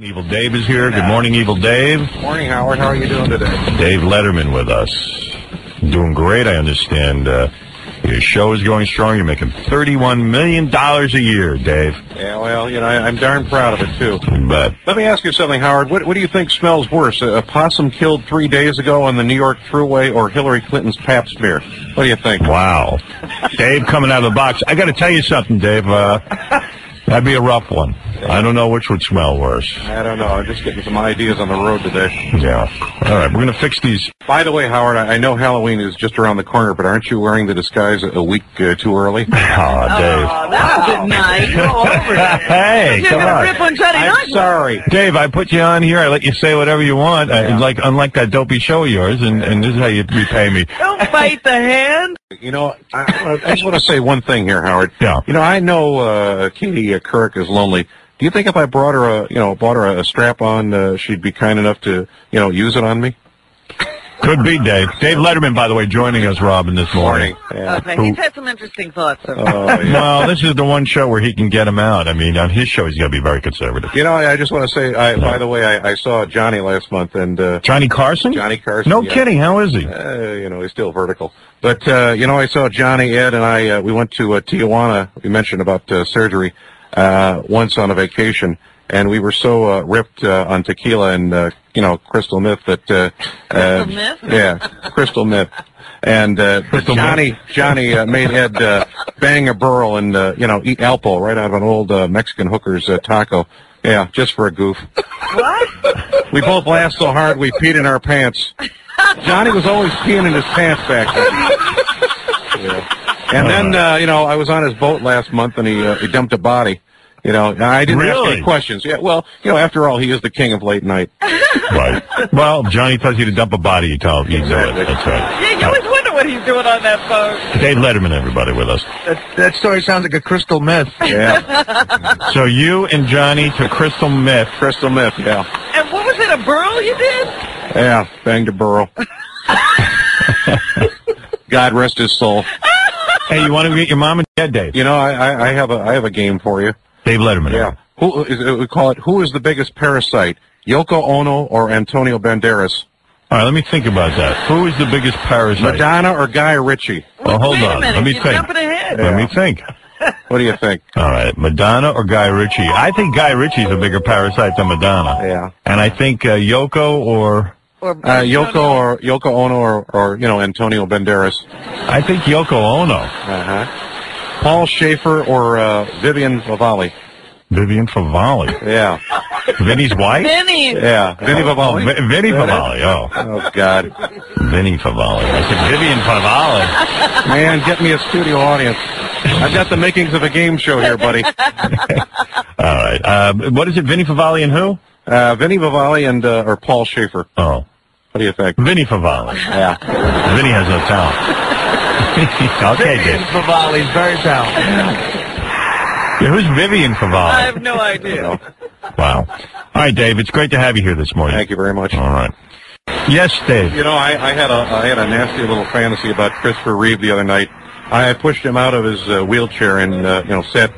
Evil Dave is here. Good morning, Evil Dave. Morning, Howard. How are you doing today? Dave Letterman with us. Doing great, I understand. Your show is going strong. You're making $31 million a year, Dave. Yeah, well, you know, I'm darn proud of it, too. But let me ask you something, Howard. What do you think smells worse, a possum killed 3 days ago on the New York Thruway or Hillary Clinton's Pabst beer? What do you think? Wow. Dave coming out of the box. I got to tell you something, Dave. That'd be a rough one. I don't know which would smell worse. I don't know. I'm just getting some ideas on the road today. Yeah. All right, we're going to fix these. By the way, Howard, I know Halloween is just around the corner, but aren't you wearing the disguise a week too early? Oh, Dave. Oh, that was nice. Go over it. Hey, come on. Rip on Saturday night. I'm sorry. Dave, I put you on here. I let you say whatever you want. Unlike that dopey show of yours, and this is how you repay me. Don't bite the hand. You know, I just want to say one thing here, Howard. Yeah. You know, I know Katie Couric is lonely. Do you think if I bought her a strap-on, she'd be kind enough to, use it on me? Could be, Dave. Dave Letterman, by the way, joining us, Robin, this morning. Yeah. Okay, he's had some interesting thoughts. So. Yeah. Well, this is the one show where he can get him out. I mean, on his show, he's going to be very conservative. You know, I just want to say, by the way, I saw Johnny last month, and Johnny Carson? Johnny Carson. No yeah. kidding. How is he? He's still vertical. But I saw Johnny, Ed, and I. We went to Tijuana. We mentioned about surgery once on a vacation. And we were so ripped on tequila and, crystal meth that... Crystal meth? Yeah, crystal meth. And Johnny made Ed bang a burl and, eat Alpo right out of an old Mexican hooker's taco. Yeah, just for a goof. What? We both laughed so hard we peed in our pants. Johnny was always peeing in his pants back then. Yeah. And then, I was on his boat last month and he dumped a body. I didn't ask any questions. Yeah, well, after all, he is the king of late night. Right. Well, Johnny tells you to dump a body, you tell him you do it. That's right. Yeah, you always wonder what he's doing on that boat. Dave Letterman, everybody, with us. That story sounds like a crystal meth. Yeah. So you and Johnny to crystal meth. Crystal meth, yeah. And what was it, a burl you did? Yeah, banged a burl. God rest his soul. Hey, you want to get your mom and dad, Dave? I have a game for you. Dave Letterman. Yeah. We call it Who is the biggest parasite? Yoko Ono or Antonio Banderas? All right, let me think about that. Who is the biggest parasite? Madonna or Guy Ritchie? Well, hold Wait a on. minute, Let me you're think. jumping ahead. Let me think. What do you think? All right, Madonna or Guy Ritchie? I think Guy Ritchie's a bigger parasite than Madonna. Yeah. And I think Yoko or... Yoko Ono or Antonio Banderas. I think Yoko Ono. Uh-huh. Paul Schaefer or Vivian Favali? Vivian Favali. Yeah. Vinny's wife? Vinny. Yeah, Vinny Favali. Vinny Favali, oh. Oh, God. Vinny Favali. I said Vivian Favali. Man, get me a studio audience. I've got the makings of a game show here, buddy. All right. What is it, Vinny Favali and who? Vinny Favali and or Paul Schaefer. Oh. What do you think? Vinny Favali. Yeah. Vinny has no talent. Okay, Dave. Favali's very talented. Yeah, who's Vivian Favali? I have no idea. Wow. All right, Dave, it's great to have you here this morning. Thank you very much. All right. Yes, Dave. I had a nasty little fantasy about Christopher Reeve the other night. I pushed him out of his wheelchair and set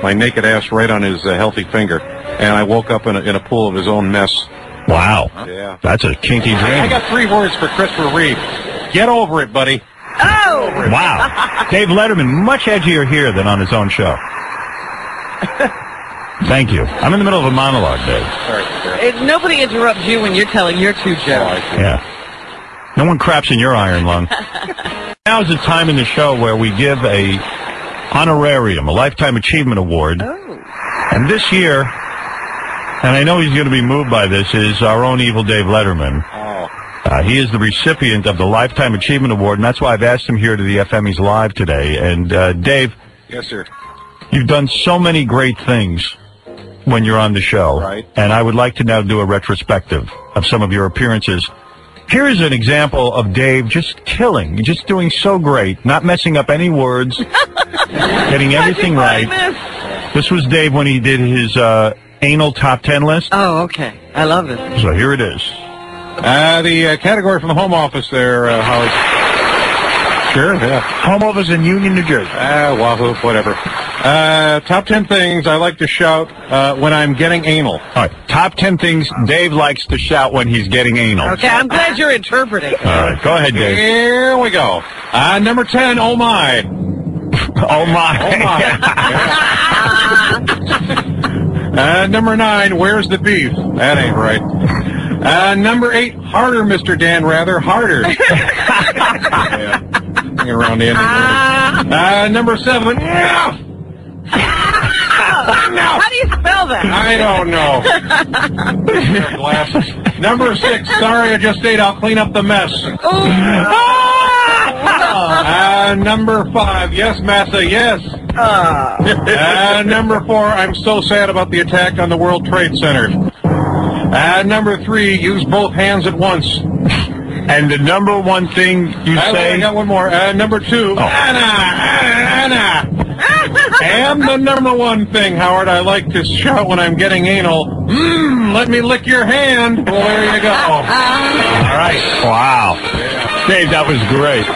my naked ass right on his healthy finger, and I woke up in a pool of his own mess. Wow. Yeah. That's a kinky dream. I got 3 words for Christopher Reeve. Get over it, buddy. Oh! Wow. Dave Letterman, much edgier here than on his own show. Thank you. I'm in the middle of a monologue, Dave. Sorry. Nobody interrupts you when you're telling your 2 jokes. Yeah. No one craps in your iron lung. Now is the time in the show where we give a honorarium, a Lifetime Achievement Award. Oh. And this year, and I know he's going to be moved by this, is our own Evil Dave Letterman. Oh. He is the recipient of the Lifetime Achievement Award, and that's why I've asked him here to the F-Emmys Live today. And, Dave. Yes, sir. You've done so many great things when you're on the show. Right. And I would like to now do a retrospective of some of your appearances. Here's an example of Dave just killing, just doing so great, not messing up any words, getting everything right. This was Dave when he did his anal top 10 list. Oh, okay. I love it. So here it is. The category from the Home Office there, Howard. Sure, yeah. Home office in Union, New Jersey. Wahoo, whatever. Top 10 things I like to shout when I'm getting anal. All right. Top Top 10 things Dave likes to shout when he's getting anal. Okay, I'm glad you're interpreting. All right, go ahead, Dave. Here we go. Number 10, oh my. Oh, my. Number 9, where's the beef? That ain't right. Number 8, harder, Mr. Dan, rather, harder. Yeah. Hang around the end of the Number 7, yeah. How do you spell that? I don't know. Glasses. Number 6, sorry I just ate, I'll clean up the mess. Number 5, yes, massa, yes. Number 4, I'm so sad about the attack on the World Trade Center. Number 3, use both hands at once. And the number one thing you say... I got one more. Number 2, Anna. And the number 1 thing, Howard, I like to shout when I'm getting anal, let me lick your hand. Well, there you go. All right. Wow. Yeah. Dave, that was great.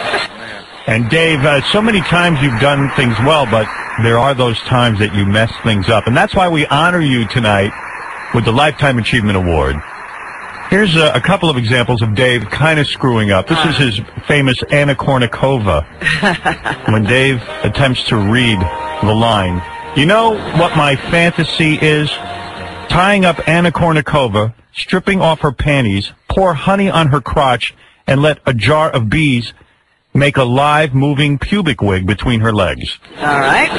And Dave, so many times you've done things well, but there are those times that you mess things up. And that's why we honor you tonight with the Lifetime Achievement Award. Here's a couple of examples of Dave kind of screwing up. This is his famous Anna Kournikova. When Dave attempts to read the line, you know what my fantasy is? Tying up Anna Kournikova, stripping off her panties, pour honey on her crotch, and let a jar of bees make a live, moving pubic wig between her legs. All right.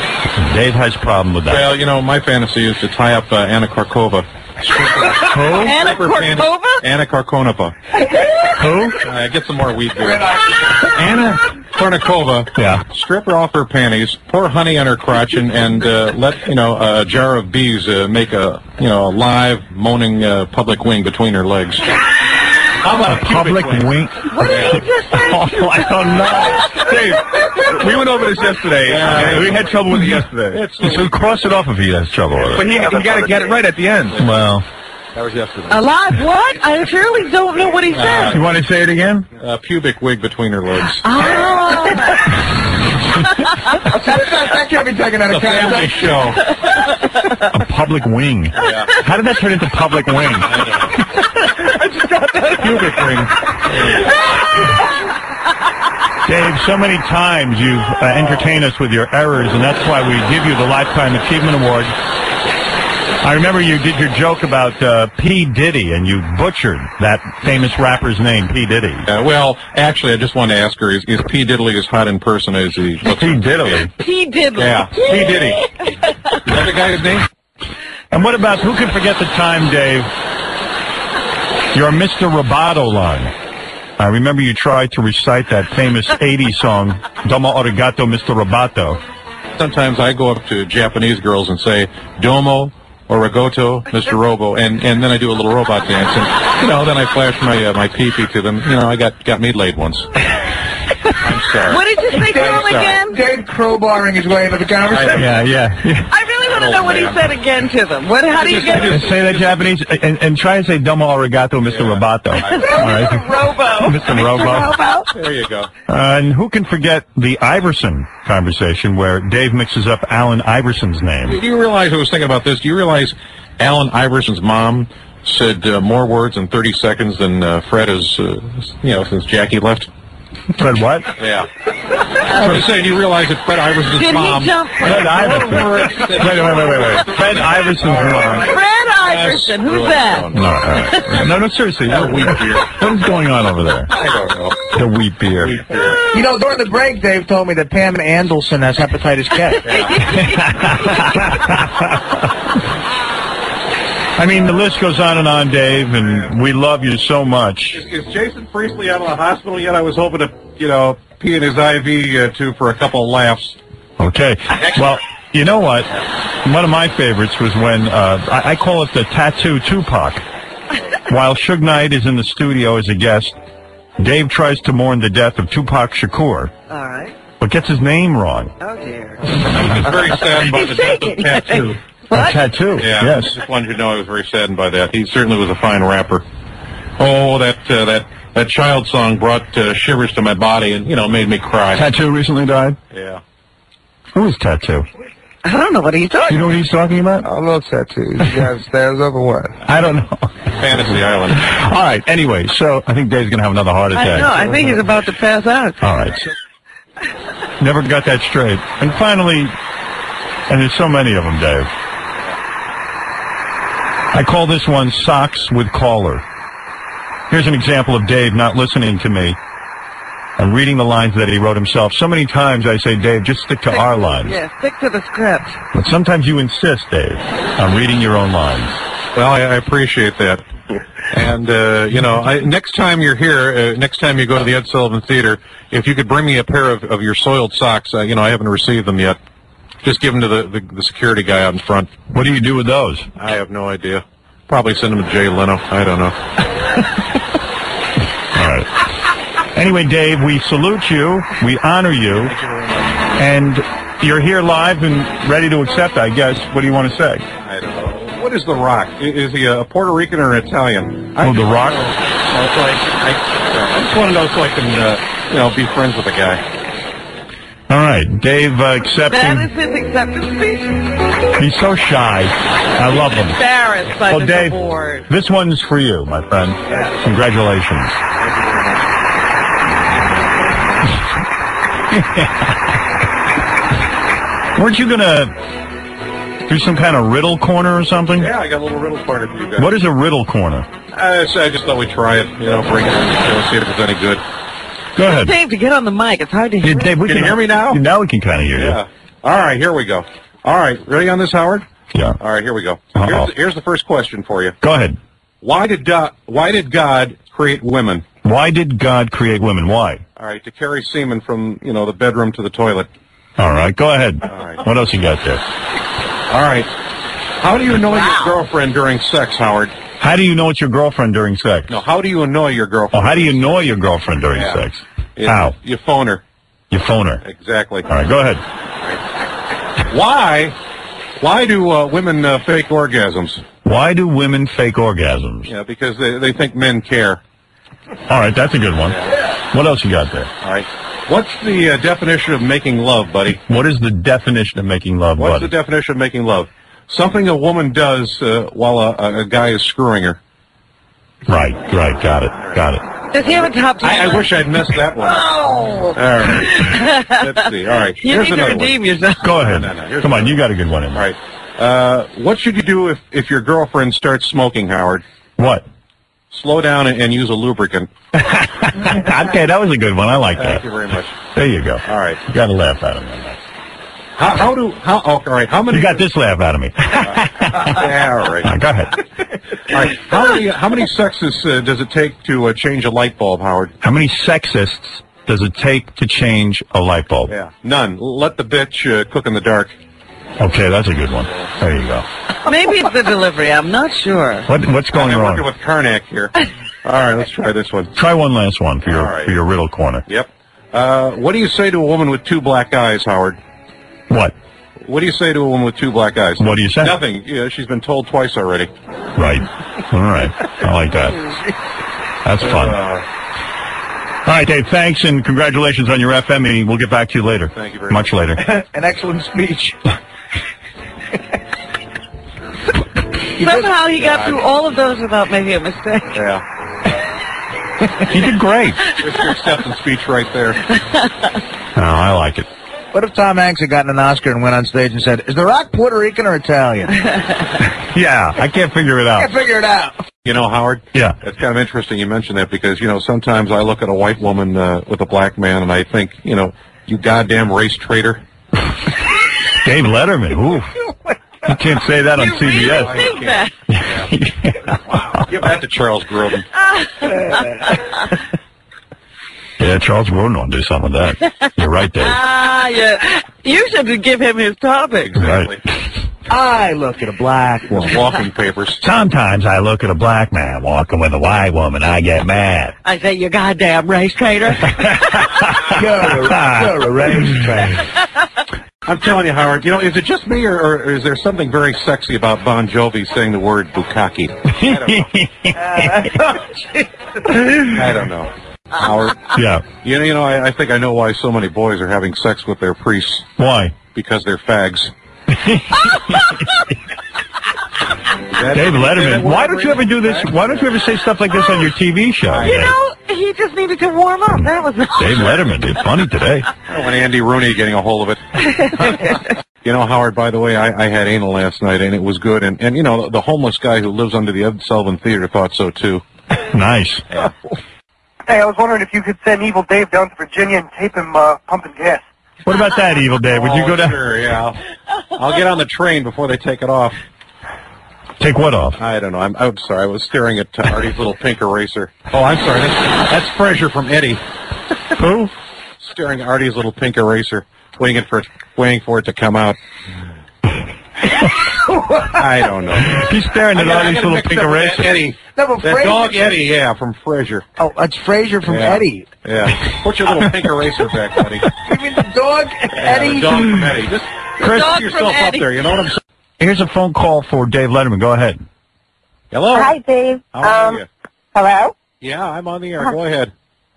Dave has a problem with that. Well, you know, my fantasy is to tie up Anna Kournikova. Anna Kournikova? Anna Kournikova. Who? Get some more weed there. Anna Kournikova. Yeah. Strip her off her panties, pour honey on her crotch, and let a jar of bees make a live moaning public wing between her legs. How about a public wing? What did he just say? Oh, I don't know. Dave, we went over this yesterday. We had trouble with it yesterday. So cross it off if he has trouble with it. But you got to get it right at the end. Well, That was yesterday. Alive what? I really don't know what he said. you want to say it again? Pubic wig between her legs. That can't be taken out of Family context. show. A public wing. Yeah. How did that turn into public wing? Pubic wing. Dave, so many times you've entertained us with your errors, and that's why we give you the Lifetime Achievement Award. I remember you did your joke about P. Diddy, and you butchered that famous rapper's name, P. Diddy. Well, actually, I just wanted to ask her, is P. Diddley as hot in person as he looks? P. Diddley. P. Diddley. Yeah, P. Diddy. Is that the guy's name? And what about, who can forget the time, Dave, your Mr. Roboto line? I remember you tried to recite that famous 80s song, Domo Arigato, Mr. Roboto. Sometimes I go up to Japanese girls and say, Domo Arigato, Mr. Robo, and then I do a little robot dance, and then I flash my pee-pee to them. I got me laid once. I'm sorry. What did you say to him again? Dave crowbarring his way into the conversation. Yeah. I really want to know what he said again to them. How do you get it? Say that Japanese, and try to say Domo Arigato, Mr. Roboto. All right. Robo. Mr. Robo. There you go. And who can forget the Iverson conversation where Dave mixes up Allen Iverson's name? Do you realize, I was thinking about this, do you realize Allen Iverson's mom said more words in 30 seconds than Fred has, since Jackie left? Fred what? Yeah. I was saying, do you realize that Fred Iverson's Did mom... he jump? Fred Iverson. Wait. Fred Iverson's mom. Fred Iverson. Who's that? No, seriously. Wheat beer. What is going on over there? I don't know. The wheat beer. During the break, Dave told me that Pam Andelson has hepatitis K. I mean, the list goes on and on, Dave, and we love you so much. Is Jason Priestley out of the hospital yet? I was hoping to, pee in his IV, too, for a couple of laughs. Okay. Well, you know what? One of my favorites was when, I call it the Tattoo Tupac. While Suge Knight is in the studio as a guest, Dave tries to mourn the death of Tupac Shakur, All right. but gets his name wrong. Oh, dear. I was very saddened by the death of Tattoo. A tattoo, Yeah, yes. I just wanted you to know I was very saddened by that. He certainly was a fine rapper. Oh, that child song brought shivers to my body and, made me cry. Tattoo recently died? Yeah. Who is Tattoo? I don't know what he's talking. You know what he's talking about? I love tattoos. You guys stairs up or what? I don't know. Fantasy Island. All right. Anyway, so I think Dave's gonna have another heart I attack. know. I think he's about to pass out. All right. Never got that straight. And finally, and there's so many of them, Dave. I call this one Socks with Caller. Here's an example of Dave not listening to me. I'm reading the lines that he wrote himself. So many times I say, Dave, just stick to our lines. Yeah, stick to the script. But sometimes you insist, Dave, on reading your own lines. Well, I appreciate that. And, next time you're here, next time you go to the Ed Sullivan Theater, if you could bring me a pair of your soiled socks, I haven't received them yet. Just give them to the security guy out in front. What do you do with those? I have no idea. Probably send them to Jay Leno. I don't know. All right. Anyway, Dave, we salute you. We honor you. And you're here live and ready to accept, I guess. What do you want to say? I don't know. What is The Rock? Is he a Puerto Rican or an Italian? Oh, The Rock? I just want to know so I can, be friends with the guy. All right. Dave accepting. That is his acceptance speech. He's so shy. I love him. Embarrassed by Well, this Dave, award. this one's for you, my friend. Congratulations. Weren't you going to do some kind of riddle corner or something? Yeah, I got a little riddle corner for you guys. What is a riddle corner? I just thought we'd try it, bring it in, see if it's any good. Go ahead. Dave, to get on the mic, it's hard to hear. Dave, Can you hear me now? Now we can kind of hear you. Yeah. All right, here we go. All right, ready on this, Howard? Yeah. All right, here we go. Uh-oh. Here's the first question for you. Go ahead. Why did God create women? Why did God create women? Why? All right, to carry semen from, the bedroom to the toilet. All right, go ahead. All right. What else you got there? All right. How do you annoy your girlfriend during sex, Howard? How do you know it's your girlfriend during sex? No, how do you annoy your girlfriend? Oh, how do you annoy your girlfriend during sex? How? You phone her. You phone her. Exactly. All right, go ahead. Why do women fake orgasms? Why do women fake orgasms? Yeah, because they think men care. All right, that's a good one. What else you got there? All right. What's the definition of making love, buddy? What is the definition of making love, What's buddy? the definition of making love? Something a woman does while a guy is screwing her. Right, got it. Does he have a top 10? I wish I'd missed that one. Oh! All right. Let's see. All right. You Here's need to another redeem one. yourself. Go ahead. No. Come on, you got a good one in All there. right. What should you do if your girlfriend starts smoking, Howard? What? Slow down and use a lubricant. Okay, that was a good one. I like that. Thank you very much. There you go. All right. You got to laugh at him. All right. How many? You got this laugh out of me. Yeah, all right. Go ahead. All right. How many sexes does it take to change a light bulb, Howard? How many sexists does it take to change a light bulb? Yeah. None. Let the bitch cook in the dark. Okay, that's a good one. There you go. Maybe it's the delivery. I'm not sure. What's going I'm wrong? working with Karnak here. All right, let's try this one. Try one last one for All right. your riddle corner. Yep. What do you say to a woman with two black eyes, Howard? What? What do you say to a woman with two black eyes? What do you say? Nothing. Yeah, she's been told twice already. Right. All right. I like that. That's fun. All right, Dave, thanks, and congratulations on your F-Emmy. We'll get back to you later. Thank you very much. Much later. An excellent speech. Somehow he got through all of those without making a mistake. Yeah. He did great. There's your acceptance speech right there. Oh, I like it. What if Tom Hanks had gotten an Oscar and went on stage and said, "Is The Rock Puerto Rican or Italian?" Yeah, I can't figure it out. Can't figure it out. Howard? Yeah. It's kind of interesting you mentioned that because, sometimes I look at a white woman with a black man and I think, you goddamn race traitor. Dave Letterman. Ooh. You can't say that on You CBS. really think that? Give that to Charles Grodin. Yeah, Charles Grodin will do some of that. You're right, Dave. Yeah. You should give him his topic. Exactly. I look at a black woman. Walking papers. Sometimes I look at a black man walking with a white woman, I get mad. I say, you goddamn race traitor. You're a race train. I'm telling you, Howard, is it just me or is there something very sexy about Bon Jovi saying the word bukkake? I don't know. Howard. Yeah. I think I know why so many boys are having sex with their priests. Why? Because they're fags. Dave Letterman, why don't you ever do this? Why don't you ever say stuff like this on your TV show? You know, he just needed to warm up. That was Dave Letterman, it's funny today. When Andy Rooney getting a hold of it. You know, Howard, by the way, I had anal last night, and it was good. And you know, the homeless guy who lives under the Ed Sullivan Theater thought so, too. Nice. Yeah. Hey, I was wondering if you could send Evil Dave down to Virginia and tape him pumping gas. What about that, Evil Dave? Would you go down? Sure, yeah. I'll get on the train before they take it off. Take what off? I don't know. I'm sorry. I was staring at Artie's little pink eraser. Oh, I'm sorry. That's Frazier from Eddie. Who? Staring at Artie's little pink eraser, waiting for it to come out. I don't know. He's staring at Artie's little pink eraser. Eddie. No, but That dog Eddie, yeah, from Frazier. Oh, that's Frazier from Yeah. Eddie. Yeah. Put your little pink eraser back, buddy. You mean the dog, Eddie? The dog from Eddie. Just Chris, put yourself up there. You know what I'm saying? Here's a phone call for Dave Letterman. Go ahead. Hello. Hi, Dave. How are you? Hello? Yeah, I'm on the air. Go ahead.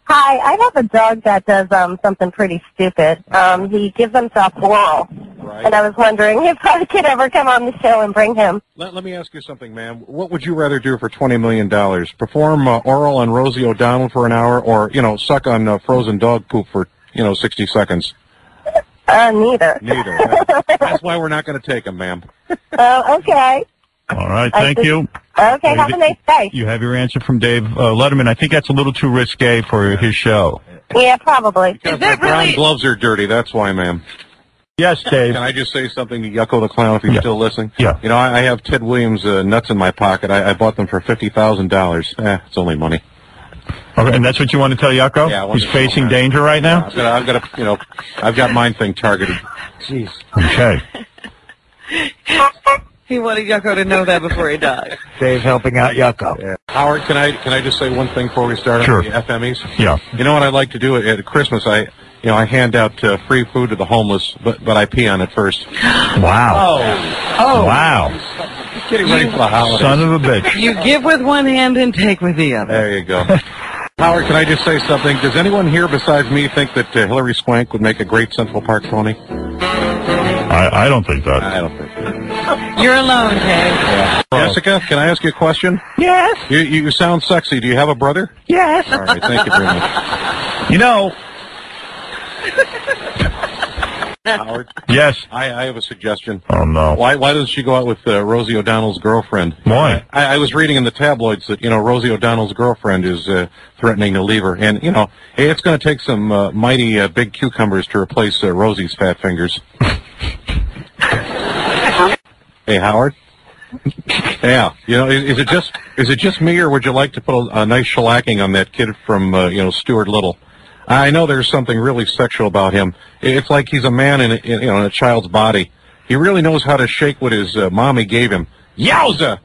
Hi, I have a dog that does something pretty stupid. He gives himself oral. Right. And I was wondering if I could ever come on the show and bring him. Let me ask you something, ma'am. What would you rather do for $20 million? Perform oral on Rosie O'Donnell for an hour, or, you know, suck on frozen dog poop for, 60 seconds? Neither. Neither. That's why we're not going to take him, ma'am. Okay. All right, thank you. Okay, have a nice day. You have your answer from Dave Letterman. I think that's a little too risque for his show. Yeah, probably. Because my brown gloves are dirty. That's why, ma'am. Yes, Dave. Can I just say something to Yucko the Clown if he's still listening? Yeah. You know, I have Ted Williams nuts in my pocket. I bought them for $50,000. It's only money. Okay, and that's what you want to tell Yucko? Yeah, I want He's to tell facing him. danger right now? I've got mine thing targeted. Jeez. Okay. He wanted Yucko to know that before he died. Dave helping out Yucko. Yeah. Howard, can I just say one thing before we start Sure. on the F-Emmys? Yeah. You know what I'd like to do at Christmas? I hand out free food to the homeless, but I pee on it first. Wow. Oh. Wow. Getting ready for the holidays. Son of a bitch. You give with one hand and take with the other. There you go. Howard, can I just say something? Does anyone here besides me think that Hillary Swank would make a great Central Park pony? I don't think that. I don't think so. You're alone, Dave. Yeah. Jessica, can I ask you a question? Yes. You sound sexy. Do you have a brother? Yes. All right, thank you very much. You know. Howard? Yes. I have a suggestion. Oh, no. Why doesn't she go out with Rosie O'Donnell's girlfriend? Why? I was reading in the tabloids that, Rosie O'Donnell's girlfriend is threatening to leave her. And, hey, it's going to take some mighty big cucumbers to replace Rosie's fat fingers. Hey, Howard? Yeah. Is it just me, or would you like to put a nice shellacking on that kid from, Stuart Little? I know there's something really sexual about him. It's like he's a man in a child's body. He really knows how to shake what his mommy gave him. Yowza!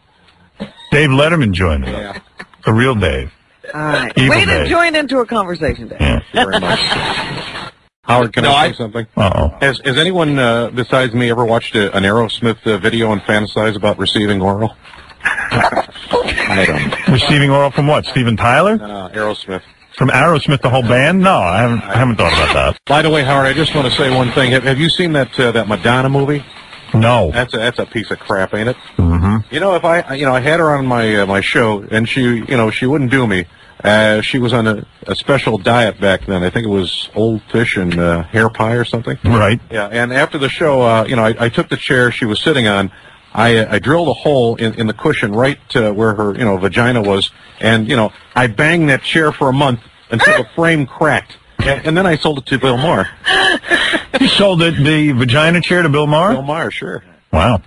Dave Letterman joined us. Yeah. The real Dave. All right. Evil Way to Dave. join into a conversation, Dave. Yeah. Thank you very much. Howard, can I say something? Uh-oh. Has anyone besides me ever watched an Aerosmith video and fantasized about receiving oral? I don't. Receiving oral from what? Steven Tyler? Aerosmith. From Aerosmith, the whole band? No, I haven't thought about that. By the way, Howard, I just want to say one thing. Have you seen that Madonna movie? No. That's a piece of crap, ain't it? Mm-hmm. If I had her on my show, and she wouldn't do me. She was on a special diet back then. I think it was old fish and hair pie or something. Right. Yeah, and after the show, I took the chair she was sitting on. I drilled a hole in the cushion right where her, vagina was, and, I banged that chair for a month until the frame cracked. And then I sold it to Bill Maher. You sold the vagina chair to Bill Maher? Bill Maher, sure. Wow.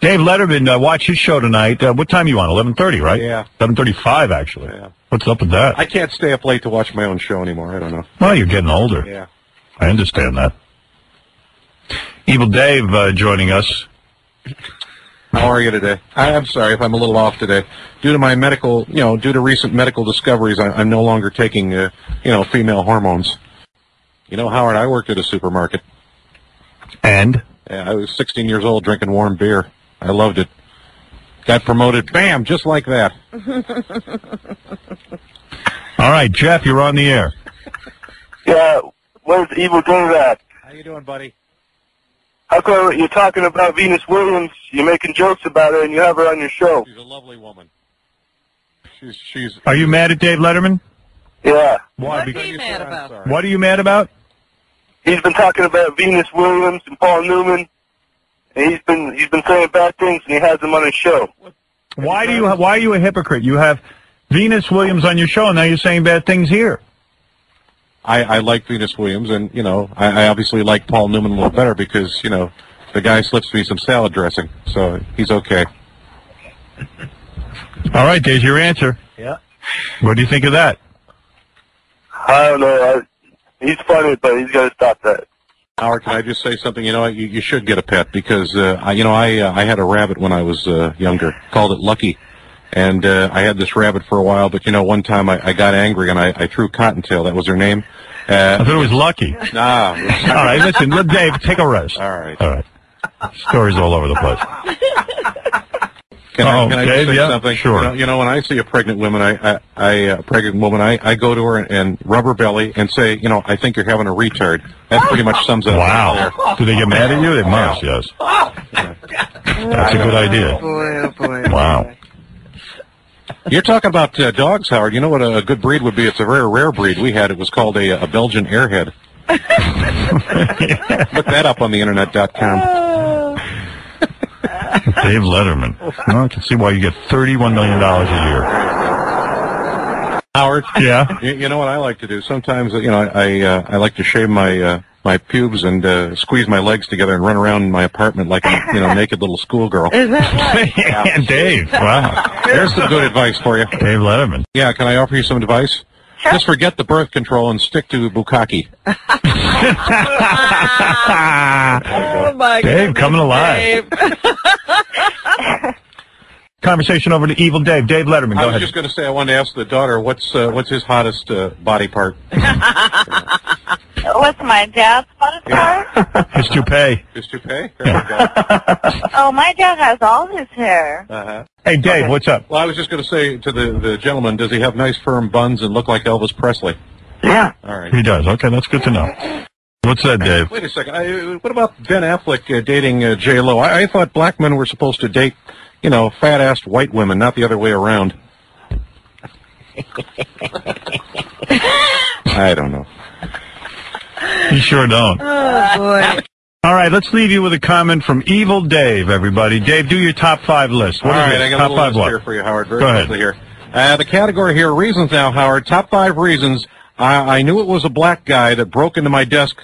Dave Letterman, watch his show tonight. What time you on? 11:30, right? Yeah. 11:35, actually. Yeah. What's up with that? I can't stay up late to watch my own show anymore. I don't know. Well, you're getting older. Yeah. I understand that. Evil Dave joining us. How are you today? I'm sorry if I'm a little off today. Due to recent medical discoveries, I'm no longer taking, female hormones. Howard, I worked at a supermarket. And? Yeah, I was 16 years old drinking warm beer. I loved it. Got promoted, bam, just like that. All right, Jeff, you're on the air. Yeah, where's Evil Dave at? How you doing, buddy? How come you're talking about Venus Williams, you're making jokes about her, and you have her on your show? She's a lovely woman. She's. Are you mad at Dave Letterman? Yeah. Why? What's he mad about? What are you mad about? He's been talking about Venus Williams and Paul Newman, and he's been saying bad things, and he has them on his show. Why are you a hypocrite? You have Venus Williams on your show, and now you're saying bad things here. I like Venus Williams, and, you know, I obviously like Paul Newman a little better because, you know, the guy slips me some salad dressing, so he's okay. All right, there's your answer. Yeah. What do you think of that? I don't know. He's funny, but he's got to stop that. Howard, can I just say something? You know, you should get a pet because, I had a rabbit when I was younger, called it Lucky. And I had this rabbit for a while, but, you know, one time I got angry and I threw Cottontail. That was her name. I thought it was Lucky. Nah. All right, listen, Dave, take a rest. All right. All right. Stories all over the place. Can I Dave, just say something? Sure. You know, when I see a pregnant woman, I go to her and rub her belly and say, you know, I think you're having a retard. That pretty much sums it up. Wow. Do they get mad at you? They must, yes. That's a good idea. Boy, oh boy. Wow. You're talking about dogs, Howard. You know what a good breed would be? It's a very rare breed we had. It was called a Belgian Airhead. Look that up on the internet.com. Dave Letterman. Well, I can see why you get $31 million a year. Howard? Yeah? You know what I like to do? Sometimes, you know, I like to shave my pubes and squeeze my legs together and run around my apartment like a, you know, naked little schoolgirl. Is that right? Yeah, Dave. Wow. There's some good advice for you. Dave Letterman. Yeah, can I offer you some advice? Sure. Just forget the birth control and stick to bukkake. Oh, my God. Dave, coming alive. Conversation over to Evil Dave. Dave Letterman, go I was ahead. just going to say I wanted to ask the daughter what's his hottest body part. What's my dad's hottest part? His toupee. His toupee? There we go. Oh, my dad has all his hair. Uh-huh. Hey, Dave, what's up? Well, I was just going to say to the gentleman, does he have nice firm buns and look like Elvis Presley? Yeah. All right. He does. Okay, that's good to know. What's that, Dave? Wait a second. What about Ben Affleck dating J-Lo? I thought black men were supposed to date, you know, fat-assed white women, not the other way around. I don't know. You sure don't. Oh, boy. All right, let's leave you with a comment from Evil Dave, everybody. Dave, do your top 5 list. What All is right, it? I got Top a little 5 list what? here for you, Howard. Very Go ahead. quickly here. The category here, reasons now, Howard. Top 5 reasons. I knew it was a black guy that broke into my desk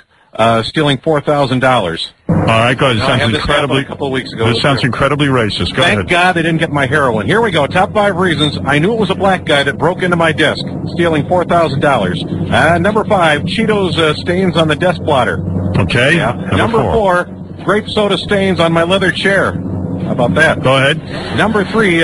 stealing $4,000. All right, go ahead. It I sounds had this happen incredibly. a couple of weeks ago. This sounds incredibly racist. Go Thank ahead. God they didn't get my heroin. Here we go. Top 5 reasons. I knew it was a black guy that broke into my desk, stealing $4,000. Number 5, Cheetos stains on the desk plotter. Okay. Yeah. Number 4, grape soda stains on my leather chair. How about that? Go ahead. Number 3,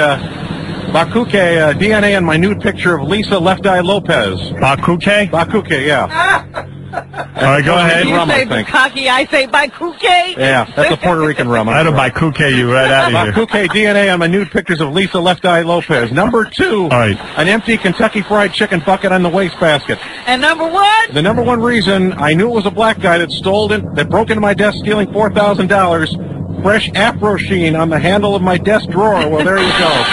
Bakuke DNA in my nude picture of Lisa Left Eye Lopez. Bakuke? Bakuke, yeah. All right, go ahead. You Rum, I say think. bukkake, I say bukkake. Yeah, that's a Puerto Rican rum. I'd have Bakuke you right out of here. Bakuke DNA on my nude pictures of Lisa Left Eye Lopez. Number 2, All right. an empty Kentucky Fried Chicken bucket on the wastebasket. And number 1? The number 1 reason I knew it was a black guy that broke into my desk stealing $4,000. Fresh afro sheen on the handle of my desk drawer. Well, there you go.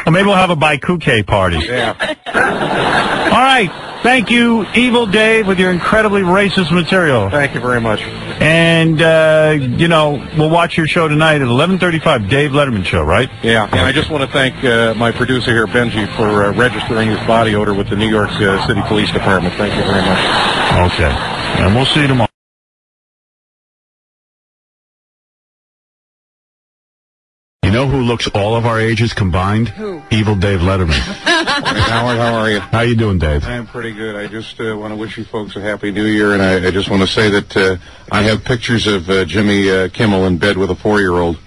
Well, maybe we'll have a Baikuke party. Yeah. All right. Thank you, Evil Dave, with your incredibly racist material. Thank you very much. And, we'll watch your show tonight at 11:35, Dave Letterman Show, right? Yeah, and I just want to thank my producer here, Benji, for registering his body odor with the New York City Police Department. Thank you very much. Okay. And we'll see you tomorrow. You know who looks all of our ages combined? Who? Evil Dave Letterman. Howard, how are you? How you doing, Dave? I'm pretty good. I just want to wish you folks a happy New Year, and I just want to say that I have pictures of Jimmy Kimmel in bed with a 4-year-old,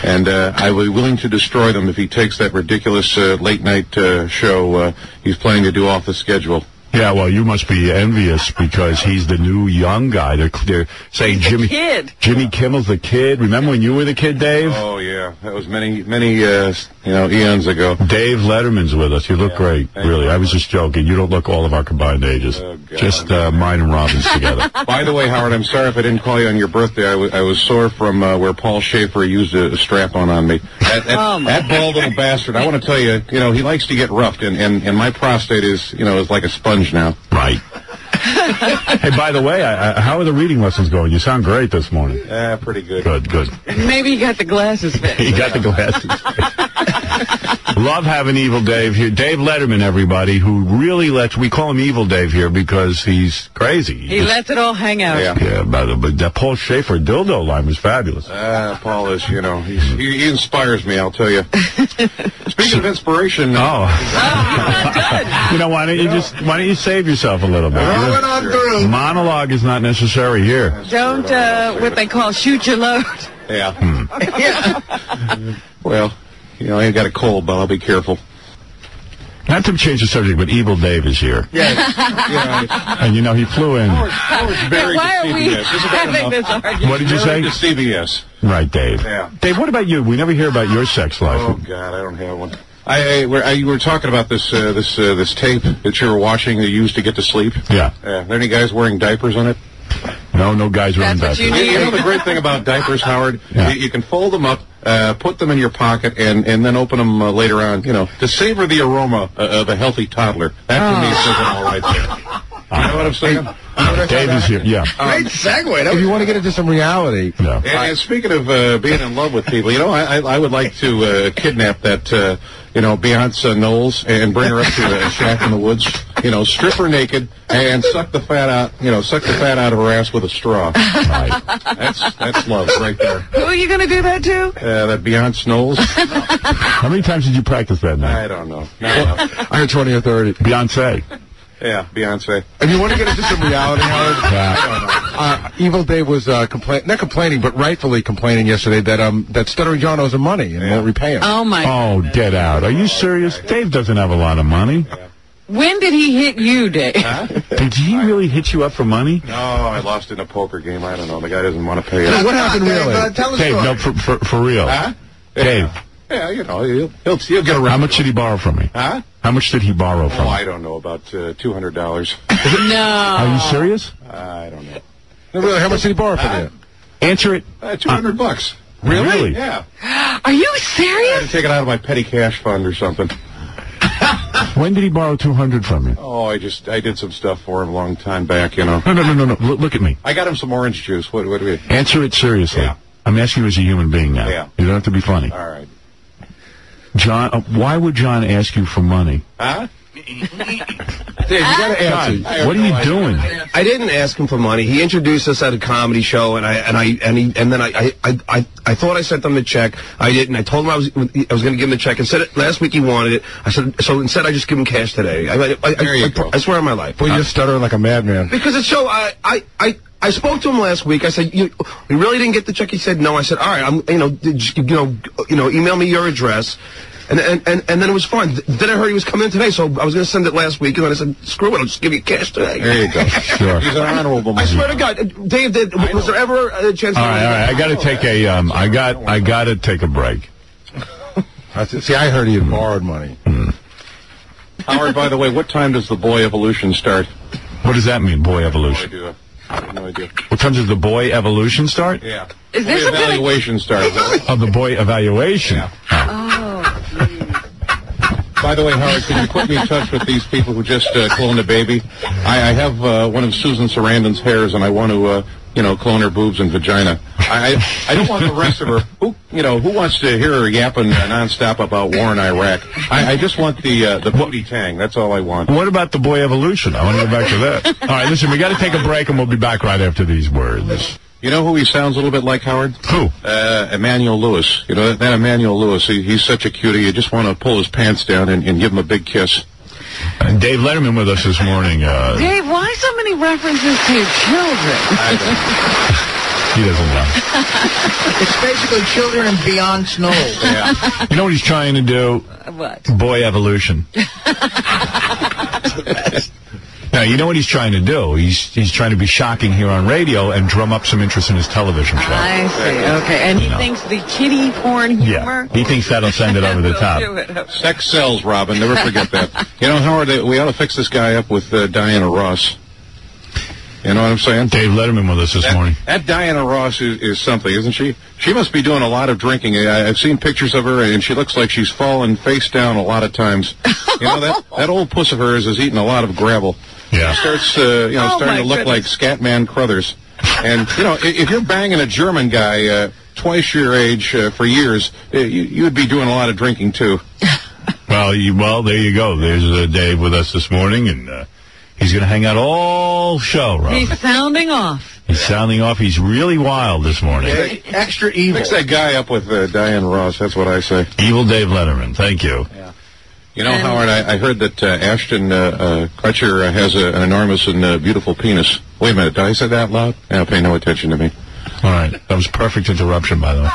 and I will be willing to destroy them if he takes that ridiculous late-night show he's planning to do off the schedule. Yeah, well, you must be envious because he's the new young guy. They're saying Jimmy Kimmel's the kid. Remember when you were the kid, Dave? Oh, yeah. That was many, eons ago. Dave Letterman's with us. You look great, really. I was just joking. You don't look all of our combined ages. Oh, God. Just mine and Robin's together. By the way, Howard, I'm sorry if I didn't call you on your birthday. I was sore from where Paul Schaefer used a strap-on on me. That bald little bastard, I want to tell you, he likes to get roughed, and my prostate is like a sponge now. Right. Hey, by the way, how are the reading lessons going? You sound great this morning. Pretty good. Good. Maybe he got the glasses fixed. He got the glasses fixed. Love having Evil Dave here. Dave Letterman, everybody, who really we call him Evil Dave here because he's crazy. He lets it all hang out. Yeah, but that Paul Schaefer dildo line was fabulous. Paul is, he inspires me, I'll tell you. Speaking of inspiration. Good. Why don't you save yourself a little bit? Rolling on through. Monologue is not necessary here. Don't, what they call shoot your load. Yeah. Well, I got a cold, but I'll be careful. Not to change the subject, but Evil Dave is here. Yes. And he flew in. Why are we having this argument? What did you say? To CBS. Right, Dave. Yeah. Dave, what about you? We never hear about your sex life. Oh God, I don't have one. You were talking about this tape that you were watching that you used to get to sleep. Yeah. Are there any guys wearing diapers on it? No guys wearing That's what diapers. you You know the great thing about diapers, Howard? Yeah. You can fold them up, put them in your pocket, and then open them later on, to savor the aroma of a healthy toddler. That to me says it all right there. You know what I'm saying? Dave is here. Yeah. Great segue. If you want to get into some reality. Yeah. And speaking of being in love with people, I would like to kidnap that, Beyonce Knowles and bring her up to a shack in the woods, strip her naked and suck the fat out of her ass with a straw. Right. That's love right there. Who are you going to do that to? That Beyonce Knowles. How many times did you practice that night? I don't know. Not enough. I heard 20 or 30. Beyonce. Yeah, Beyonce. If you want to get into some reality, Howard, Evil Dave was not complaining, but rightfully complaining yesterday that Stuttering John owes him money and won't repay him. Oh, my. Oh, get out. Are you serious? Dave doesn't have a lot of money. When did he hit you, Dave? Huh? Did he really hit you up for money? No, I lost in a poker game. I don't know. The guy doesn't want to pay us. What happened really? Tell the Dave, story. no, for real. Huh? Dave. Yeah, he'll get around. How much did he borrow from me? Huh? How much did he borrow from Oh, me? I don't know. About $200. No. Are you serious? I don't know. No, really, how much did he borrow from you? Answer it. $200. Really? Yeah. Are you I had serious? to take it out of my petty cash fund or something. When did he borrow $200 from you? Oh, I did some stuff for him a long time back, No. Look at me. I got him some orange juice. What do we? Answer it seriously. Yeah. I'm asking you as a human being now. Yeah. You don't have to be funny. All right. John, why would John ask you for money? Huh? Dave, you got to answer. What are you doing? I didn't ask him for money. He introduced us at a comedy show, and I thought I sent him the check. I didn't. I told him I was going to give him the check. And said last week he wanted it. I said so. Instead, I just give him cash today. I swear on my life. Boy, you're stuttering like a madman. Because it's so. I spoke to him last week. I said, "You really didn't get the check?" He said, "No." I said, "All right, email me your address." And then it was fine. Then I heard he was coming in today, so I was going to send it last week, and then I said, screw it, I'll just give you cash today. There you go. Sure. He's an honorable man. I swear to God, Dave, was there ever a chance? All right. I got to take I got to take a break. See, I heard he had borrowed money. Howard, by the way, what time does the boy evolution start? What does that mean, boy evolution? No idea. What time does the boy evolution start? Yeah. Is this Boy evaluation start. Of the boy evaluation. Yeah. Oh. By the way, Howard, can you put me in touch with these people who just cloned a baby? I have one of Susan Sarandon's hairs, and I want to, clone her boobs and vagina. I don't want the rest of her. Who wants to hear her yapping nonstop about war in Iraq? I just want the booty tang. That's all I want. What about the boy evolution? I want to go back to that. All right, listen, we got to take a break, and we'll be back right after these words. You know who he sounds a little bit like, Howard? Who? Emmanuel Lewis. You know, that Emmanuel Lewis, he's such a cutie. You just want to pull his pants down and give him a big kiss. And Dave Letterman with us this morning. Dave, why so many references to your children? He doesn't know. It's basically children and beyond snow. Yeah. You know what he's trying to do? What? Boy evolution. Now, you know what he's trying to do? He's trying to be shocking here on radio and drum up some interest in his television show. I see. Okay. And he thinks the kiddie porn humor? Yeah, he thinks that'll send it over the top. Do it. Sex sells, Robin. Never forget that. You know, Howard, we ought to fix this guy up with Diana Ross. You know what I'm saying? Dave Letterman with us this morning. That Diana Ross is something, isn't she? She must be doing a lot of drinking. I've seen pictures of her, and she looks like she's fallen face down a lot of times. You know, that old puss of hers is eating a lot of gravel. Yeah. She starts, starting to look like Scatman Crothers. And, you know, if you're banging a German guy twice your age for years, you would be doing a lot of drinking, too. Well, there you go. There's Dave with us this morning, and he's going to hang out all show, Rob. He's sounding off. He's sounding off. He's really wild this morning. Extra evil. Fix that guy up with Diana Ross. That's what I say. Evil Dave Letterman. Thank you. Yeah. You know, Howard, I heard that Ashton Kutcher has an enormous and beautiful penis. Wait a minute. Did I say that out loud? Yeah, pay no attention to me. All right. That was perfect interruption, by the way.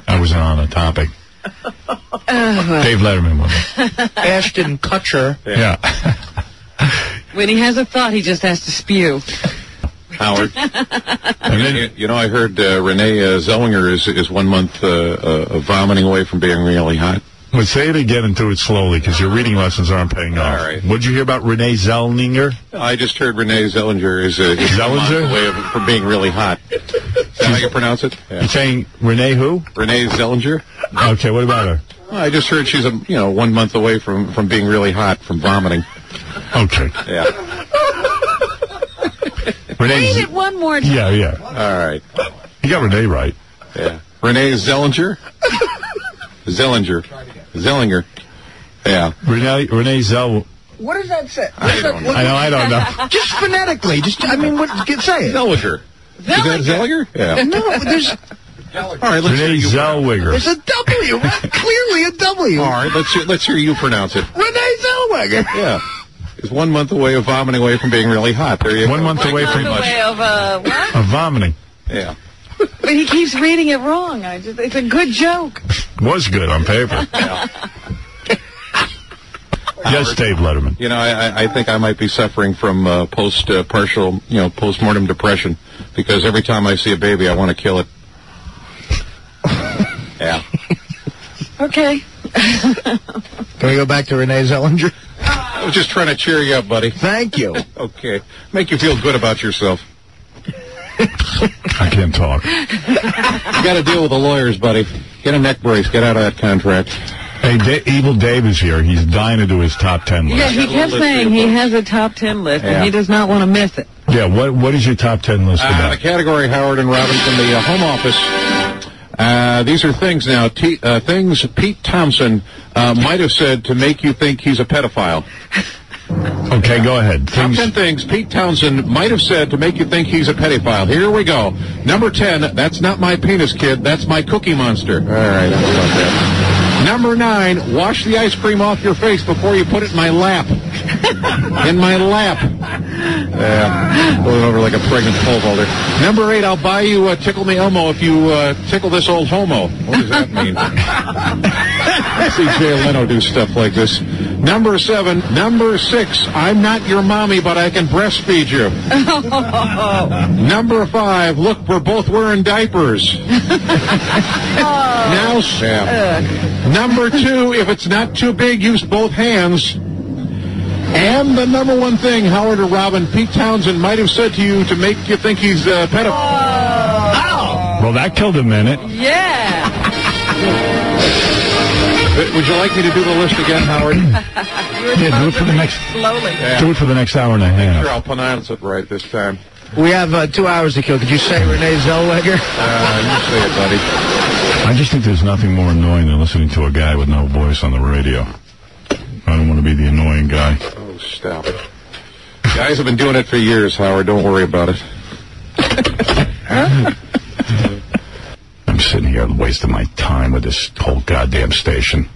I wasn't on the topic. Dave Letterman with us. Ashton Kutcher. Yeah. When he has a thought, he just has to spew. Howard. And then, you know, I heard Renee Zellweger is 1 month of vomiting away from being really hot. Well, say it again and do it slowly, because your reading lessons aren't paying off. All right. What'd you hear about Renee Zellweger? I just heard Renee Zellweger is 1 month away from being really hot. Is that how you pronounce it? Yeah. You're saying Renee who? Renee Zellweger. Okay, what about her? Well, I just heard she's 1 month away from being really hot from vomiting. Okay. Yeah. Read it one more time. Yeah. All right. You got Renee right. Yeah. Renee Zellweger? Zellweger. Yeah. Renee Zell. What does that say? I don't know. I don't know. Just phonetically. Say it. Zellweger. Is that Zellweger? Yeah. No, there's... All right, let's hear Renee you. Zellweger. There's a W. Clearly a W. All right, let's hear you pronounce it. Renee Zellweger. Yeah. Is 1 month away of vomiting away from being really hot. There you go. 1 month away from Way of, what? of vomiting. Yeah. But he keeps reading it wrong. It's a good joke. Was good on paper. Yes, Dave Letterman. You know, I think I might be suffering from postmortem depression, because every time I see a baby, I want to kill it. Yeah. Okay. Can we go back to Renee Zellweger? I was just trying to cheer you up, buddy. Thank you. Okay. Make you feel good about yourself. I can't talk. You got to deal with the lawyers, buddy. Get a neck brace. Get out of that contract. Hey, Evil Dave is here. He's dying to do his top 10 list. Yeah, he kept saying he has a top 10 list, and he does not want to miss it. Yeah, what is your top 10 list about? The category, Howard and Robin, from the Home Office. These are things now. Things Pete Thompson might have said to make you think he's a pedophile. Okay, go ahead. Top 10 things Pete Townsend might have said to make you think he's a pedophile. Here we go. Number 10, that's not my penis, kid. That's my Cookie Monster. All right, how about that? Number 9, wash the ice cream off your face before you put it in my lap. In my lap. Yeah, going over like a pregnant pole vaulter. Number 8, I'll buy you a Tickle Me Elmo if you tickle this old homo. What does that mean? I see Jay Leno do stuff like this. Number 6, I'm not your mommy, but I can breastfeed you. Number 5, look, we're both wearing diapers. Now, Sam. Number 2, if it's not too big, use both hands. And the number 1 thing Howard or Robin, Pete Townsend might have said to you to make you think he's a pedophile. Oh. Well, that killed a minute. Yeah. Would you like me to do the list again, Howard? Yeah, do it for the next. Slowly. Yeah. Do it for the next hour and a half. Sure, I'll pronounce it right this time. We have 2 hours to kill. Could you say Renee Zellweger? You say it, buddy. I just think there's nothing more annoying than listening to a guy with no voice on the radio. I don't want to be the annoying guy. Oh, stop it. Guys have been doing it for years, Howard. Don't worry about it. I'm sitting here wasting my time with this whole goddamn station.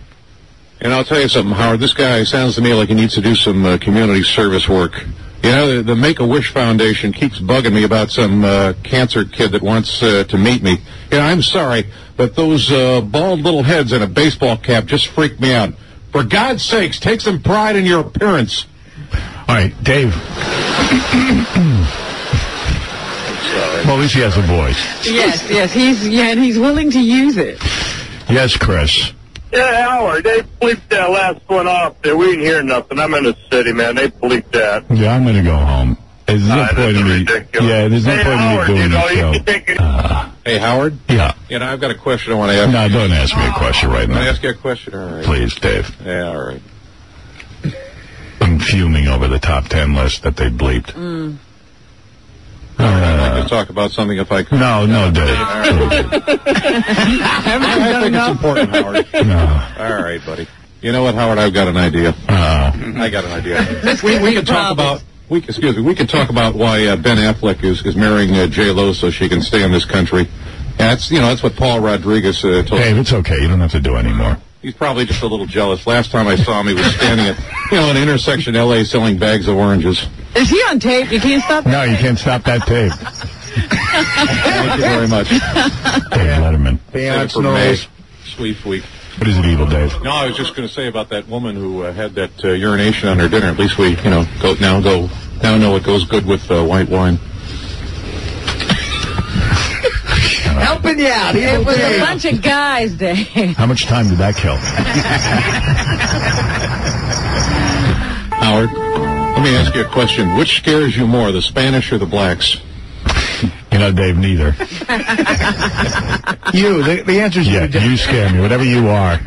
And I'll tell you something, Howard. This guy sounds to me like he needs to do some community service work. You know, the Make-A-Wish Foundation keeps bugging me about some cancer kid that wants to meet me. You know, I'm sorry, but those bald little heads in a baseball cap just freak me out. For God's sakes, take some pride in your appearance. All right, Dave. Well, at least he has a voice. Yes, and he's willing to use it. Yes, Chris. Yeah, Howard, they bleeped that last one off there. We didn't hear nothing. I'm in the city, man. They bleeped that. Yeah, I'm going to go home. There's no point in me. Ridiculous. Yeah, there's no point Howard, in me doing this show. Hey, Howard? Yeah. I've got a question I want to ask. No, don't ask me a question right Can I now. ask you a question? All right. Please, Dave. Yeah, all right. I'm fuming over the top 10 list that they bleeped. I could talk about something if I could. No, Dave. I think it's important, Howard. No. All right, buddy. You know what, Howard? I've got an idea. I got an idea. we can talk about. We can talk about why Ben Affleck is marrying J-Lo so she can stay in this country. That's what Paul Rodriguez told Dave, it's okay. You don't have to do any more. He's probably just a little jealous. Last time I saw him, he was standing at an intersection in L.A. selling bags of oranges. Is he on tape? You can't stop that? No, you can't stop that tape. Thank you very much. Dave Letterman. Save it for May. Sweet week. What is it, Evil Dave? No, I was just going to say about that woman who had that urination on her dinner. At least we, now know it goes good with white wine. Helping you out. It was a bunch of guys, Dave. How much time did that kill? Howard, let me ask you a question. Which scares you more, the Spanish or the blacks? Dave, neither. You. The answer's you. Yeah, you scare me, whatever you are.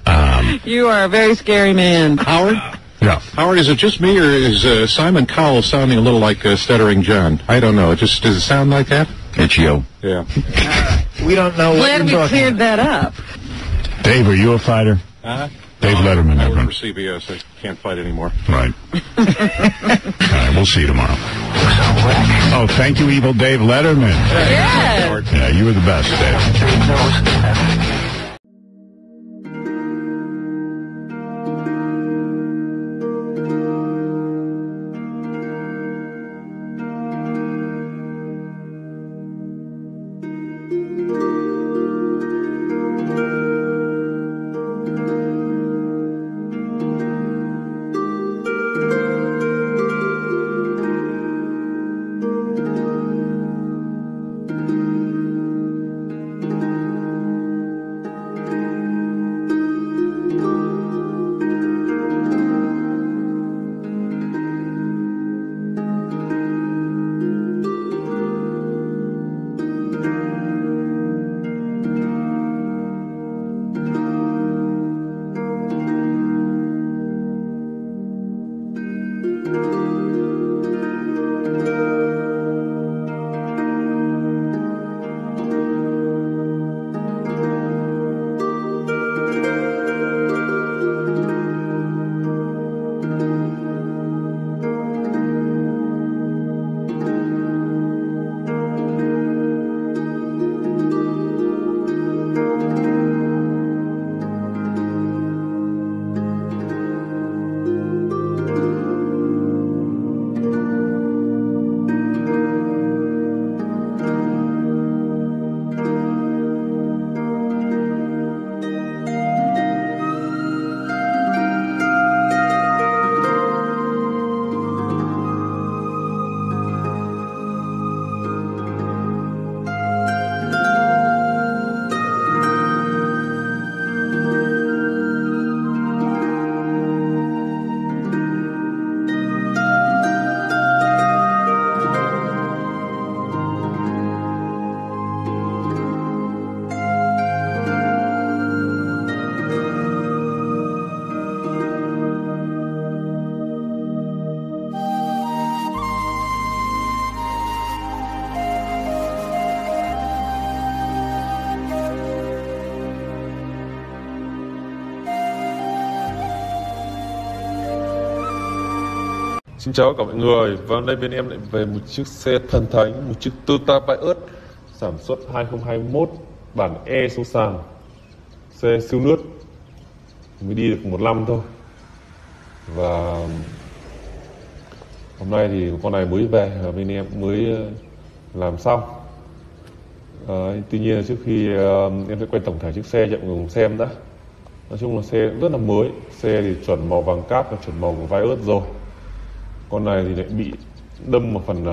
All right. You are a very scary man. Howard? Yeah. Howard, is it just me, or is Simon Cowell sounding a little like Stuttering John? I don't know. Does it sound like that? It's you. Yeah. We don't know what Glad you're we talking cleared about. that up. Dave, are you a fighter? Dave Letterman, I everyone. work for CBS. I can't fight anymore. Right. All right, we'll see you tomorrow. Oh, thank you, Evil Dave Letterman. Yeah. Yeah, you were the best, Dave. Xin chào cả mọi người. Và hôm nay bên em lại về một chiếc xe thần thánh, một chiếc Toyota Prius sản xuất 2021 bản E số sàn. Xe siêu lướt, mới đi được 1 năm thôi. Và hôm nay thì con này mới về và bên em mới làm xong. Tuy nhiên trước khi em sẽ quay tổng thể chiếc xe cho mọi người cùng xem đã. Nói chung là xe rất là mới, xe thì chuẩn màu vàng cát và chuẩn màu của Prius rồi. Con này thì lại bị đâm một phần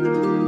you.